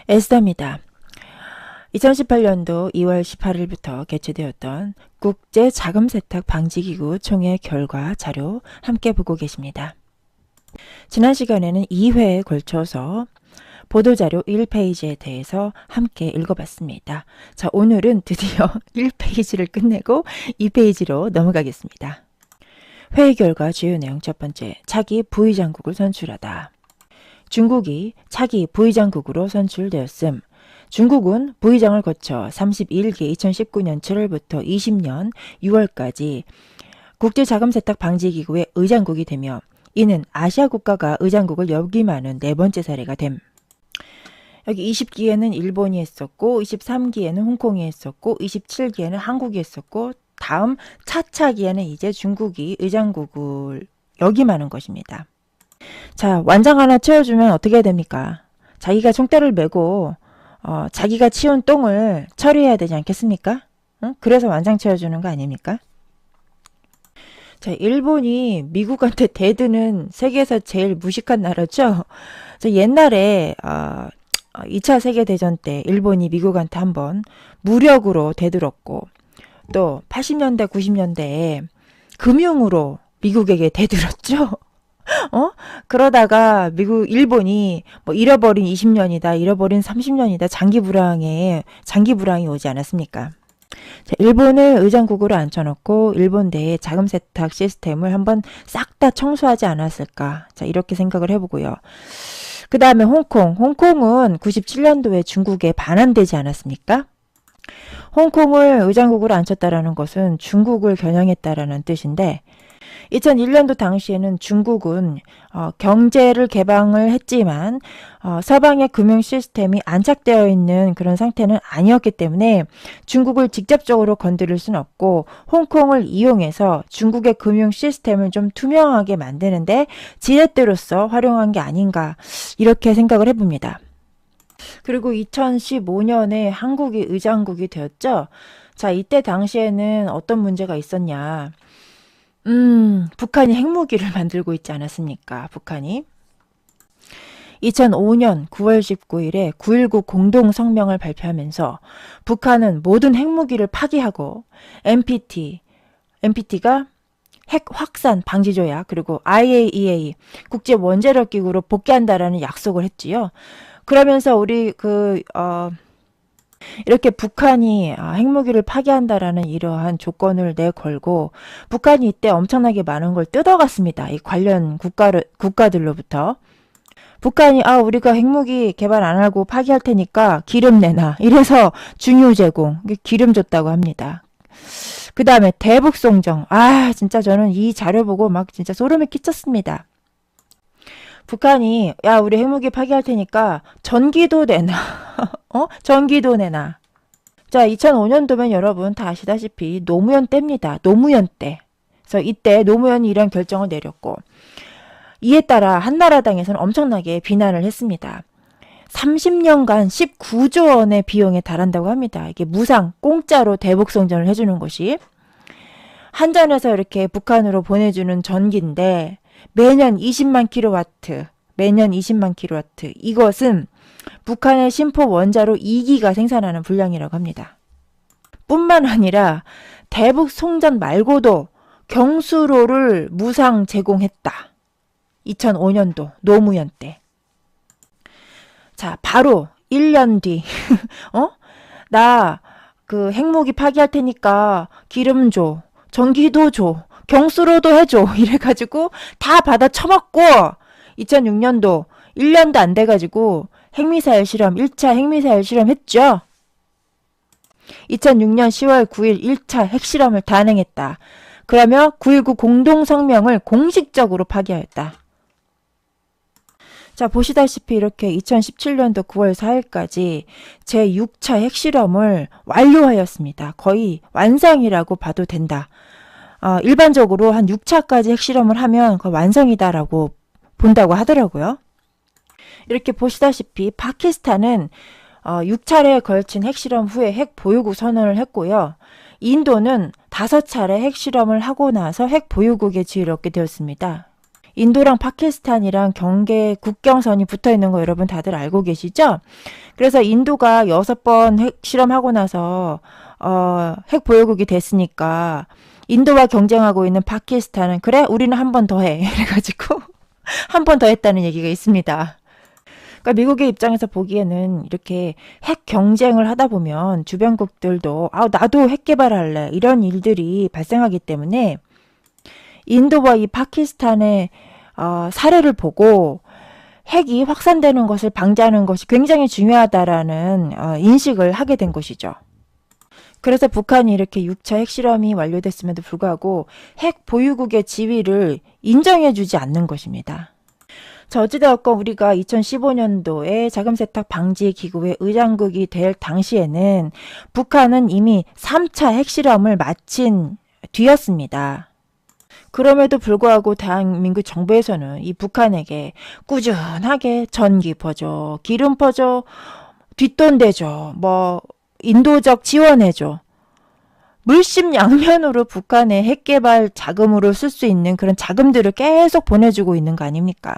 에스더입니다. 2018년도 2월 18일부터 개최되었던 국제 자금 세탁 방지기구 총회 결과 자료 함께 보고 계십니다. 지난 시간에는 2회에 걸쳐서 보도자료 1페이지에 대해서 함께 읽어봤습니다. 자, 오늘은 드디어 1페이지를 끝내고 2페이지로 넘어가겠습니다. 회의 결과 주요 내용 첫 번째, 차기 부의장국을 선출하다. 중국이 차기 부의장국으로 선출되었음. 중국은 부의장을 거쳐 31기 2019년 7월부터 20년 6월까지 국제자금세탁방지기구의 의장국이 되며 이는 아시아 국가가 의장국을 역임하는 네 번째 사례가 됨. 여기 20기에는 일본이 했었고 23기에는 홍콩이 했었고 27기에는 한국이 했었고 다음 차차기에는 이제 중국이 의장국을 역임하는 것입니다. 자, 완장 하나 채워주면 어떻게 해야 됩니까? 자기가 총대를 메고 자기가 치운 똥을 처리해야 되지 않겠습니까? 응? 그래서 완장 채워주는 거 아닙니까? 자, 일본이 미국한테 대드는 세계에서 제일 무식한 나라죠? 옛날에 2차 세계대전 때 일본이 미국한테 한번 무력으로 대들었고 또 80년대 90년대에 금융으로 미국에게 대들었죠? 그러다가 일본이 뭐 잃어버린 20년이다, 잃어버린 30년이다, 장기 불황이 오지 않았습니까? 자, 일본을 의장국으로 앉혀놓고 일본 내에 자금 세탁 시스템을 한번 싹 다 청소하지 않았을까? 자, 이렇게 생각을 해보고요. 그 다음에 홍콩은 97년도에 중국에 반환되지 않았습니까? 홍콩을 의장국으로 앉혔다라는 것은 중국을 겨냥했다라는 뜻인데 2001년도 당시에는 중국은 경제를 개방을 했지만 서방의 금융 시스템이 안착되어 있는 그런 상태는 아니었기 때문에 중국을 직접적으로 건드릴 수는 없고 홍콩을 이용해서 중국의 금융 시스템을 좀 투명하게 만드는데 지렛대로서 활용한 게 아닌가 이렇게 생각을 해봅니다. 그리고 2015년에 한국이 의장국이 되었죠. 자, 이때 당시에는 어떤 문제가 있었냐. 북한이 핵무기를 만들고 있지 않았습니까? 북한이. 2005년 9월 19일에 9.19 공동성명을 발표하면서 북한은 모든 핵무기를 파기하고 NPT가 핵 확산 방지 조약 그리고 IAEA 국제원자력기구로 복귀한다라는 약속을 했지요. 그러면서 우리 이렇게 북한이 핵무기를 파기한다라는 이러한 조건을 내걸고 북한이 이때 엄청나게 많은 걸 뜯어갔습니다. 이 관련 국가들로부터. 북한이 우리가 핵무기 개발 안 하고 파기할 테니까 기름 내놔. 이래서 중유 제공, 기름 줬다고 합니다. 그 다음에 대북송정. 진짜 저는 이 자료 보고 막 진짜 소름이 끼쳤습니다. 북한이 우리 핵무기 파기할 테니까 전기도 내놔. 전기도 내놔. 자, 2005년도면 여러분 다 아시다시피 노무현 때입니다. 노무현 때. 그래서 이때 노무현이 이런 결정을 내렸고 이에 따라 한나라당에서는 엄청나게 비난을 했습니다. 30년간 19조 원의 비용에 달한다고 합니다. 이게 무상, 공짜로 대북송전을 해주는 것이. 한전에서 이렇게 북한으로 보내주는 전기인데 매년 20만 킬로와트. 이것은 북한의 신포 원자로 2기가 생산하는 분량이라고 합니다. 뿐만 아니라 대북 송전 말고도 경수로를 무상 제공했다. 2005년도 노무현 때. 자, 바로 1년 뒤 나 핵무기 파기할 테니까 기름 줘, 전기도 줘, 경수로도 해줘 이래가지고 다 받아 처먹고 2006년도 1년도 안 돼가지고 1차 핵미사일 실험 했죠. 2006년 10월 9일 1차 핵실험을 단행했다. 그러며 9.19 공동성명을 공식적으로 파기하였다. 자, 보시다시피 이렇게 2017년도 9월 4일까지 제6차 핵실험을 완료하였습니다. 거의 완성이라고 봐도 된다. 일반적으로 한 6차까지 핵실험을 하면 거의 완성이다라고 본다고 하더라고요. 이렇게 보시다시피 파키스탄은 6차례에 걸친 핵실험 후에 핵 보유국 선언을 했고요. 인도는 5차례 핵실험을 하고 나서 핵 보유국의 지위를 얻게 되었습니다. 인도랑 파키스탄이랑 경계 국경선이 붙어 있는 거 여러분 다들 알고 계시죠? 그래서 인도가 6번 핵 실험하고 나서 핵 보유국이 됐으니까 인도와 경쟁하고 있는 파키스탄은 그래 우리는 한 번 더 해. 이래가지고 한 번 더 했다는 얘기가 있습니다. 그러니까 미국의 입장에서 보기에는 이렇게 핵 경쟁을 하다 보면 주변국들도 나도 핵 개발할래 이런 일들이 발생하기 때문에 인도와 이 파키스탄의 사례를 보고 핵이 확산되는 것을 방지하는 것이 굉장히 중요하다라는 인식을 하게 된 것이죠. 그래서 북한이 이렇게 6차 핵실험이 완료됐음에도 불구하고 핵 보유국의 지위를 인정해주지 않는 것입니다. 자, 어찌되었건 우리가 2015년도에 자금세탁 방지 기구의 의장국이 될 당시에는 북한은 이미 3차 핵실험을 마친 뒤였습니다. 그럼에도 불구하고 대한민국 정부에서는 이 북한에게 꾸준하게 전기 퍼줘, 기름 퍼줘, 뒷돈 대줘, 인도적 지원해줘. 물심양면으로 북한의 핵개발 자금으로 쓸 수 있는 그런 자금들을 계속 보내주고 있는 거 아닙니까?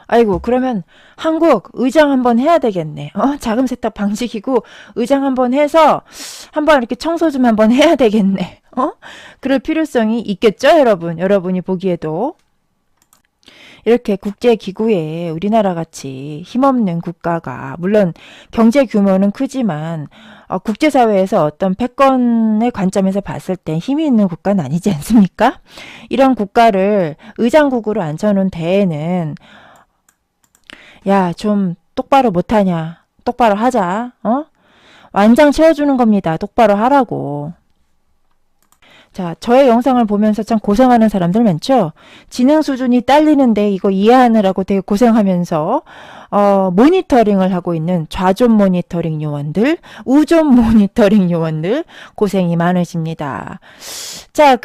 아이고 그러면 한국 의장 한번 해야 되겠네. 자금 세탁 방지기구 의장 한번 해서 한번 이렇게 청소 좀 한번 해야 되겠네. 그럴 필요성이 있겠죠, 여러분? 여러분이 보기에도. 이렇게 국제기구에 우리나라 같이 힘없는 국가가 물론 경제 규모는 크지만 국제사회에서 어떤 패권의 관점에서 봤을 땐 힘이 있는 국가는 아니지 않습니까? 이런 국가를 의장국으로 앉혀놓은 데에는 야, 좀 똑바로 못하냐? 똑바로 하자. 완장 채워주는 겁니다. 똑바로 하라고. 자, 저의 영상을 보면서 참 고생하는 사람들 많죠? 지능 수준이 딸리는데 이거 이해하느라고 되게 고생하면서 모니터링을 하고 있는 좌존 모니터링 요원들, 우존 모니터링 요원들 고생이 많으십니다. 자,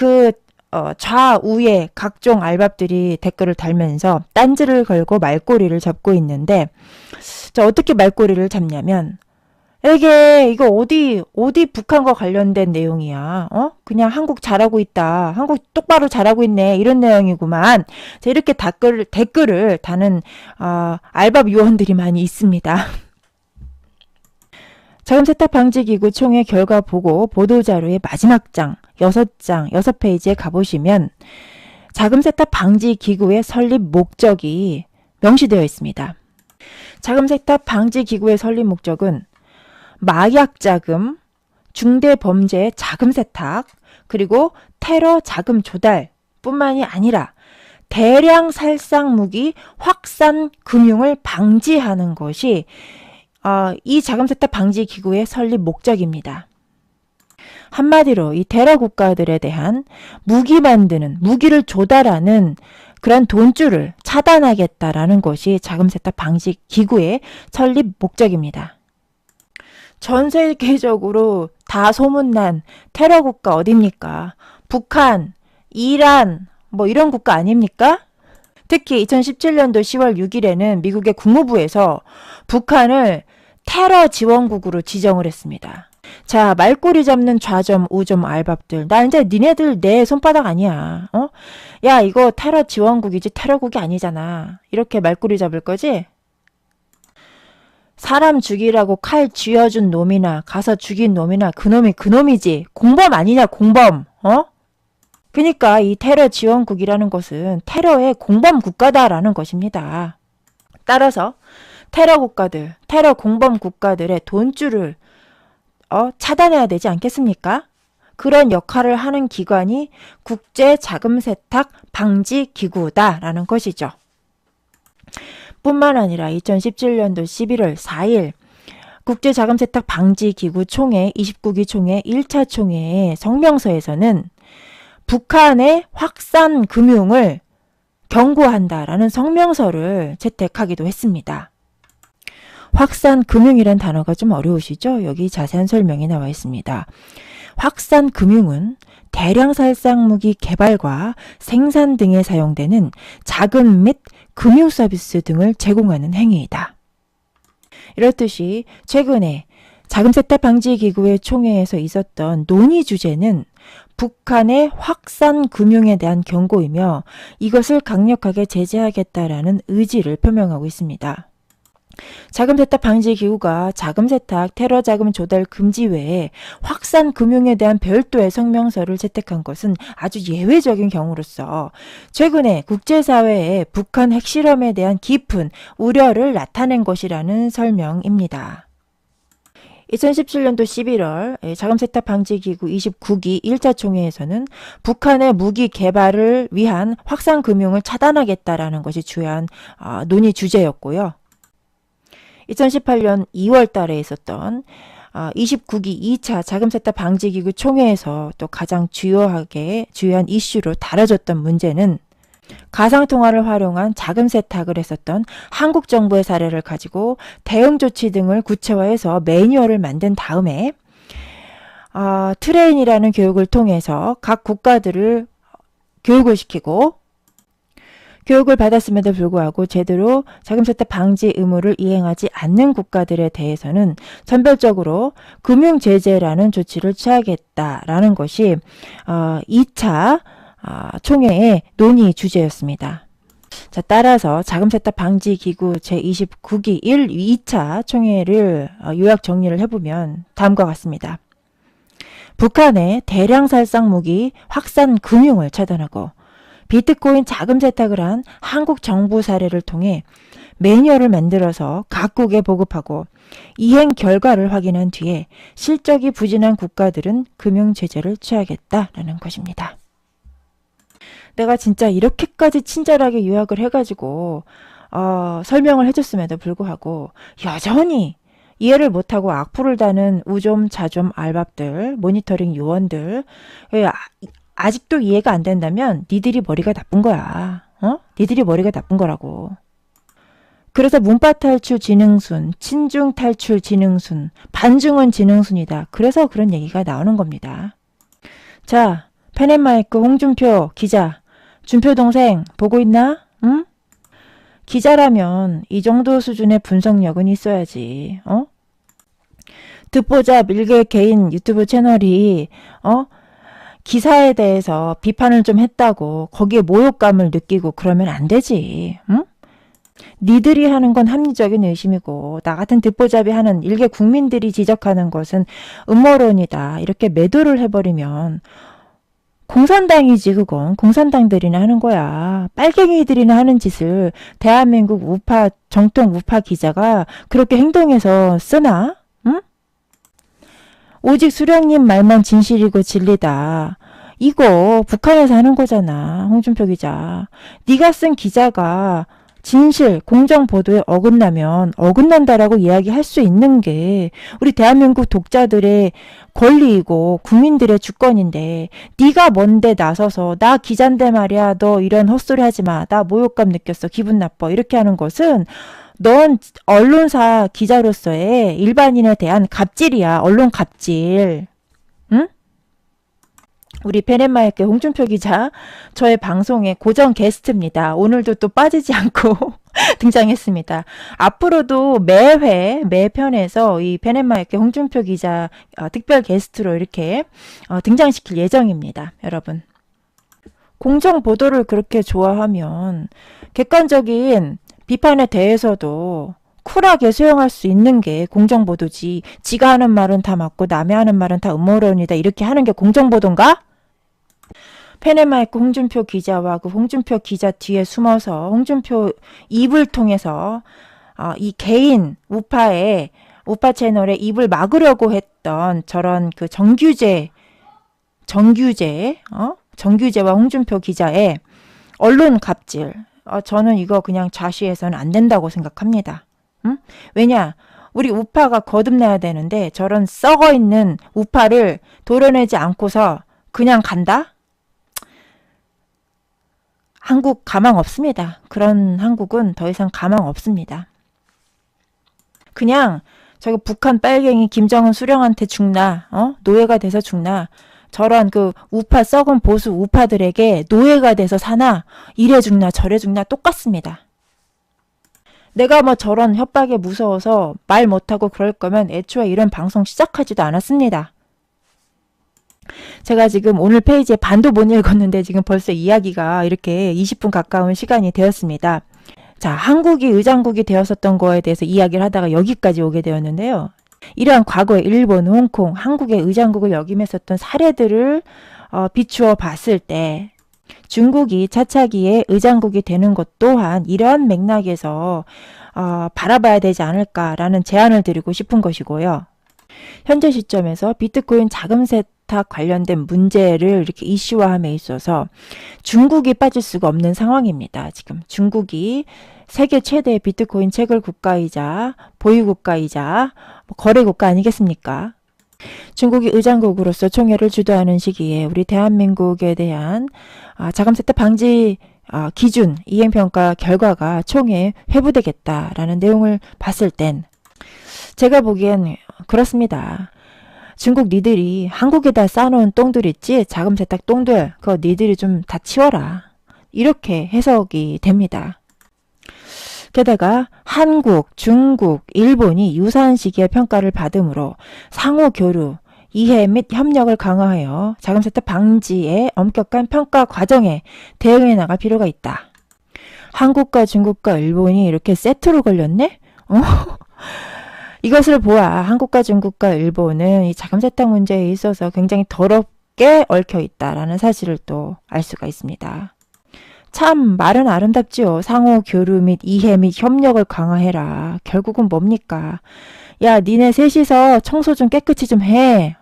좌우에 각종 알밥들이 댓글을 달면서 딴지를 걸고 말꼬리를 잡고 있는데 자, 어떻게 말꼬리를 잡냐면 이거 어디 북한과 관련된 내용이야. 그냥 한국 잘하고 있다. 한국 똑바로 잘하고 있네. 이런 내용이구만. 자, 이렇게 댓글을 다는 알밥 요원들이 많이 있습니다. 자금세탁 방지기구 총회 결과 보고 보도자료의 마지막 장 6페이지에 가보시면 자금세탁 방지기구의 설립 목적이 명시되어 있습니다. 자금세탁 방지기구의 설립 목적은 마약자금, 중대범죄 자금세탁, 그리고 테러 자금 조달 뿐만이 아니라 대량 살상 무기 확산 금융을 방지하는 것이 이 자금세탁 방지 기구의 설립 목적입니다. 한마디로 이 테러 국가들에 대한 무기 만드는, 무기를 조달하는 그런 돈줄을 차단하겠다라는 것이 자금세탁 방지 기구의 설립 목적입니다. 전 세계적으로 다 소문난 테러 국가 어딥니까? 북한, 이란, 이런 국가 아닙니까? 특히 2017년도 10월 6일에는 미국의 국무부에서 북한을 테러 지원국으로 지정을 했습니다. 자, 말꼬리 잡는 좌점, 우점 알밥들. 나 이제 니네들 내 손바닥 아니야. 야, 이거 테러 지원국이지 테러국이 아니잖아. 이렇게 말꼬리 잡을 거지? 사람 죽이라고 칼 쥐어준 놈이나 가서 죽인 놈이나 그놈이 그놈이지. 공범 아니냐, 공범. 그러니까 이 테러 지원국이라는 것은 테러의 공범 국가다라는 것입니다. 따라서 테러 국가들, 테러 공범 국가들의 돈줄을 차단해야 되지 않겠습니까? 그런 역할을 하는 기관이 국제자금세탁 방지기구다라는 것이죠. 뿐만 아니라 2017년도 11월 4일 국제자금세탁 방지기구 총회 29기 총회 1차 총회의 성명서에서는 북한의 확산 금융을 경고한다라는 성명서를 채택하기도 했습니다. 확산 금융이란 단어가 좀 어려우시죠? 여기 자세한 설명이 나와 있습니다. 확산 금융은 대량 살상 무기 개발과 생산 등에 사용되는 자금 및 금융 서비스 등을 제공하는 행위이다. 이렇듯이 최근에 자금세탁 방지 기구의 총회에서 있었던 논의 주제는 북한의 확산 금융에 대한 경고이며 이것을 강력하게 제재하겠다라는 의지를 표명하고 있습니다. 자금세탁 방지 기구가 자금세탁, 테러자금 조달 금지 외에 확산 금융에 대한 별도의 성명서를 채택한 것은 아주 예외적인 경우로서 최근에 국제사회에 북한 핵실험에 대한 깊은 우려를 나타낸 것이라는 설명입니다. 2017년도 11월 자금세탁 방지기구 29기 1차 총회에서는 북한의 무기 개발을 위한 확산 금융을 차단하겠다라는 것이 주요한 논의 주제였고요. 2018년 2월 달에 있었던 29기 2차 자금세탁 방지기구 총회에서 또 가장 주요한 이슈로 다뤄졌던 문제는 가상통화를 활용한 자금 세탁을 했었던 한국 정부의 사례를 가지고 대응 조치 등을 구체화해서 매뉴얼을 만든 다음에 트레인이라는 교육을 통해서 각 국가들을 교육을 시키고 교육을 받았음에도 불구하고 제대로 자금세탁 방지 의무를 이행하지 않는 국가들에 대해서는 선별적으로 금융제재라는 조치를 취하겠다라는 것이 2차 총회의 논의 주제였습니다. 자, 따라서 자금세탁 방지 기구 제29기 2차 총회를 요약 정리를 해보면 다음과 같습니다. 북한의 대량 살상 무기 확산 금융을 차단하고 비트코인 자금 세탁을 한 한국 정부 사례를 통해 매뉴얼을 만들어서 각국에 보급하고 이행 결과를 확인한 뒤에 실적이 부진한 국가들은 금융 제재를 취하겠다라는 것입니다. 내가 진짜 이렇게까지 친절하게 요약을 해가지고 설명을 해줬음에도 불구하고 여전히 이해를 못하고 악플을 다는 우좀 자좀 알밥들, 모니터링 요원들 아직도 이해가 안 된다면 니들이 머리가 나쁜 거야. 니들이 머리가 나쁜 거라고. 그래서 문파 탈출 지능순, 친중 탈출 지능순, 반중은 지능순이다. 그래서 그런 얘기가 나오는 겁니다. 자, 펜앤마이크 홍준표 기자. 준표 동생 보고 있나? 응? 기자라면 이 정도 수준의 분석력은 있어야지. 듣보잡 일개 개인 유튜브 채널이 기사에 대해서 비판을 좀 했다고 거기에 모욕감을 느끼고 그러면 안 되지. 응? 니들이 하는 건 합리적인 의심이고 나 같은 듣보잡이 하는 일개 국민들이 지적하는 것은 음모론이다. 이렇게 매도를 해버리면 공산당이지 그건. 공산당들이나 하는 거야. 빨갱이들이나 하는 짓을 대한민국 우파 정통 우파 기자가 그렇게 행동해서 쓰나? 응? 오직 수령님 말만 진실이고 진리다. 이거 북한에서 하는 거잖아. 홍준표 기자. 네가 쓴 기자가 진실, 공정 보도에 어긋나면 어긋난다라고 이야기할 수 있는 게 우리 대한민국 독자들의 권리이고 국민들의 주권인데 네가 뭔데 나서서 나 기자인데 말이야 너 이런 헛소리 하지 마. 나 모욕감 느꼈어. 기분 나빠. 이렇게 하는 것은 넌 언론사 기자로서의 일반인에 대한 갑질이야. 언론 갑질. 응? 우리 펜앤마이크 홍준표 기자 저의 방송의 고정 게스트입니다. 오늘도 또 빠지지 않고 등장했습니다. 앞으로도 매 편에서 이 펜앤마이크 홍준표 기자 특별 게스트로 이렇게 등장시킬 예정입니다. 여러분. 공정 보도를 그렇게 좋아하면 객관적인 비판에 대해서도 쿨하게 수용할 수 있는 게 공정보도지. 지가 하는 말은 다 맞고 남의 하는 말은 다 음모론이다. 이렇게 하는 게 공정보도인가? 펜앤마이크 홍준표 기자와 그 홍준표 기자 뒤에 숨어서 홍준표 입을 통해서 이 개인 우파 채널의 입을 막으려고 했던 저런 그 정규재와 홍준표 기자의 언론 갑질. 저는 이거 그냥 좌시해서는 안 된다고 생각합니다. 응? 왜냐? 우리 우파가 거듭내야 되는데 저런 썩어있는 우파를 도려내지 않고서 그냥 간다? 한국 가망 없습니다. 그런 한국은 더 이상 가망 없습니다. 그냥 저기 북한 빨갱이 김정은 수령한테 죽나? 노예가 돼서 죽나? 저런 그 우파 썩은 보수 우파들에게 노예가 돼서 사나? 이래 죽나 저래 죽나 똑같습니다. 내가 뭐 저런 협박에 무서워서 말 못하고 그럴 거면 애초에 이런 방송 시작하지도 않았습니다. 제가 지금 오늘 페이지에 반도 못 읽었는데 지금 벌써 이야기가 이렇게 20분 가까운 시간이 되었습니다. 자, 한국이 의장국이 되었었던 거에 대해서 이야기를 하다가 여기까지 오게 되었는데요. 이러한 과거에 일본, 홍콩, 한국의 의장국을 역임했었던 사례들을 비추어 봤을 때 중국이 차차기에 의장국이 되는 것 또한 이러한 맥락에서 바라봐야 되지 않을까라는 제안을 드리고 싶은 것이고요. 현재 시점에서 비트코인 자금 세탁 관련된 문제를 이렇게 이슈화함에 있어서 중국이 빠질 수가 없는 상황입니다. 지금 중국이 세계 최대의 비트코인 채굴 국가이자 보유 국가이자 거래 국가 아니겠습니까? 중국이 의장국으로서 총회를 주도하는 시기에 우리 대한민국에 대한 자금 세탁 방지 기준 이행평가 결과가 총회에 회부되겠다라는 내용을 봤을 땐 제가 보기엔 그렇습니다. 중국 니들이 한국에다 쌓아놓은 똥들 있지? 자금 세탁 똥들 그거 니들이 좀 다 치워라. 이렇게 해석이 됩니다. 게다가 한국, 중국, 일본이 유사한 시기에 평가를 받으므로 상호 교류, 이해 및 협력을 강화하여 자금 세탁 방지의 엄격한 평가 과정에 대응해 나갈 필요가 있다. 한국과 중국과 일본이 이렇게 세트로 걸렸네? 이것을 보아 한국과 중국과 일본은 이 자금 세탁 문제에 있어서 굉장히 더럽게 얽혀 있다라는 사실을 또 알 수가 있습니다. 참 말은 아름답지요. 상호 교류 및 이해 및 협력을 강화해라. 결국은 뭡니까? 야, 니네 셋이서 청소 좀 깨끗이 좀 해.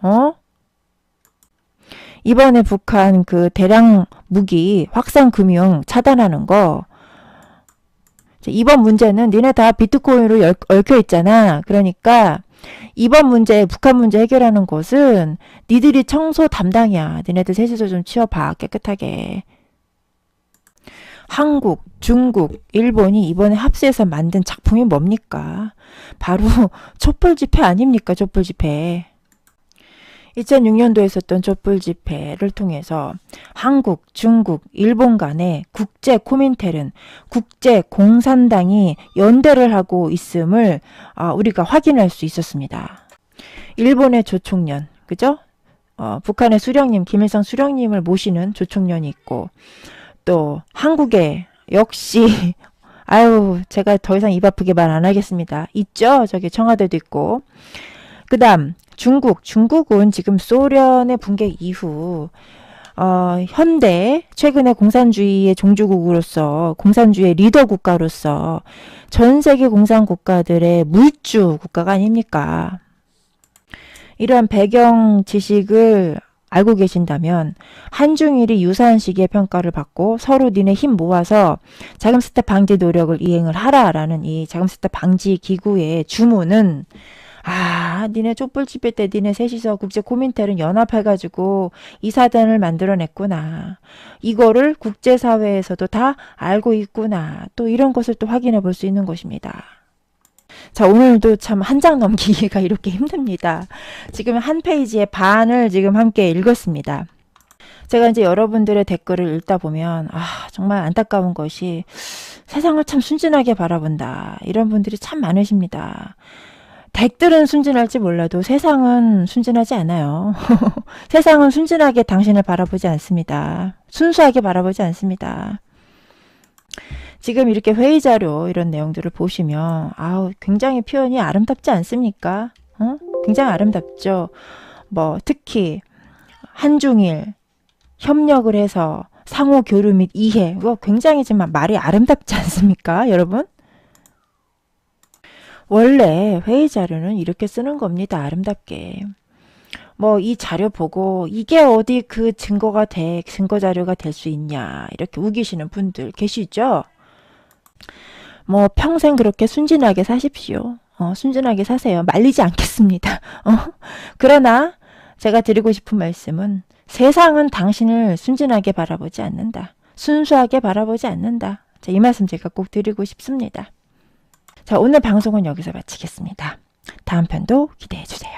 이번에 북한 그 대량 무기 확산 금융 차단하는 거 이번 문제는 니네 다 비트코인으로 얽혀 있잖아. 그러니까 이번 문제, 북한 문제 해결하는 것은 니들이 청소 담당이야. 니네들 셋이서 좀 치워봐. 깨끗하게. 한국, 중국, 일본이 이번에 합세해서 만든 작품이 뭡니까? 바로 촛불 집회 아닙니까? 촛불 집회. 2006년도에 있었던 촛불 집회를 통해서 한국, 중국, 일본 간의 국제 코민텔은 국제 공산당이 연대를 하고 있음을 우리가 확인할 수 있었습니다. 일본의 조총련, 그죠? 북한의 수령님, 김일성 수령님을 모시는 조총련이 있고 또 한국에 역시 아유 제가 더 이상 입 아프게 말 안 하겠습니다. 있죠? 저기 청와대도 있고 그 다음 중국은 지금 소련의 붕괴 이후 현대 최근에 공산주의의 종주국으로서 공산주의의 리더 국가로서 전 세계 공산 국가들의 물주 국가가 아닙니까? 이러한 배경 지식을 알고 계신다면 한중일이 유사한 시기에 평가를 받고 서로 니네 힘 모아서 자금 세탁 방지 노력을 이행을 하라라는 이 자금 세탁 방지 기구의 주문은 니네 촛불 집회 때 니네 셋이서 국제 코민텔은 연합해가지고 이 사단을 만들어냈구나. 이거를 국제사회에서도 다 알고 있구나. 또 이런 것을 또 확인해 볼 수 있는 것입니다. 자, 오늘도 참 한 장 넘기기가 이렇게 힘듭니다. 지금 한 페이지의 반을 지금 함께 읽었습니다. 제가 이제 여러분들의 댓글을 읽다 보면 정말 안타까운 것이 세상을 참 순진하게 바라본다. 이런 분들이 참 많으십니다. 댁들은 순진할지 몰라도 세상은 순진하지 않아요. 세상은 순진하게 당신을 바라보지 않습니다. 순수하게 바라보지 않습니다. 지금 이렇게 회의자료 이런 내용들을 보시면 굉장히 표현이 아름답지 않습니까? 굉장히 아름답죠. 특히 한중일 협력을 해서 상호 교류 및 이해 이거 굉장히 지금 말이 아름답지 않습니까? 여러분? 원래 회의 자료는 이렇게 쓰는 겁니다. 아름답게. 이 자료 보고 이게 어디 그 증거 자료가 될 수 있냐 이렇게 우기시는 분들 계시죠? 평생 그렇게 순진하게 사십시오. 순진하게 사세요. 말리지 않겠습니다. 그러나 제가 드리고 싶은 말씀은 세상은 당신을 순진하게 바라보지 않는다. 순수하게 바라보지 않는다. 자, 이 말씀 제가 꼭 드리고 싶습니다. 자, 오늘 방송은 여기서 마치겠습니다. 다음 편도 기대해 주세요.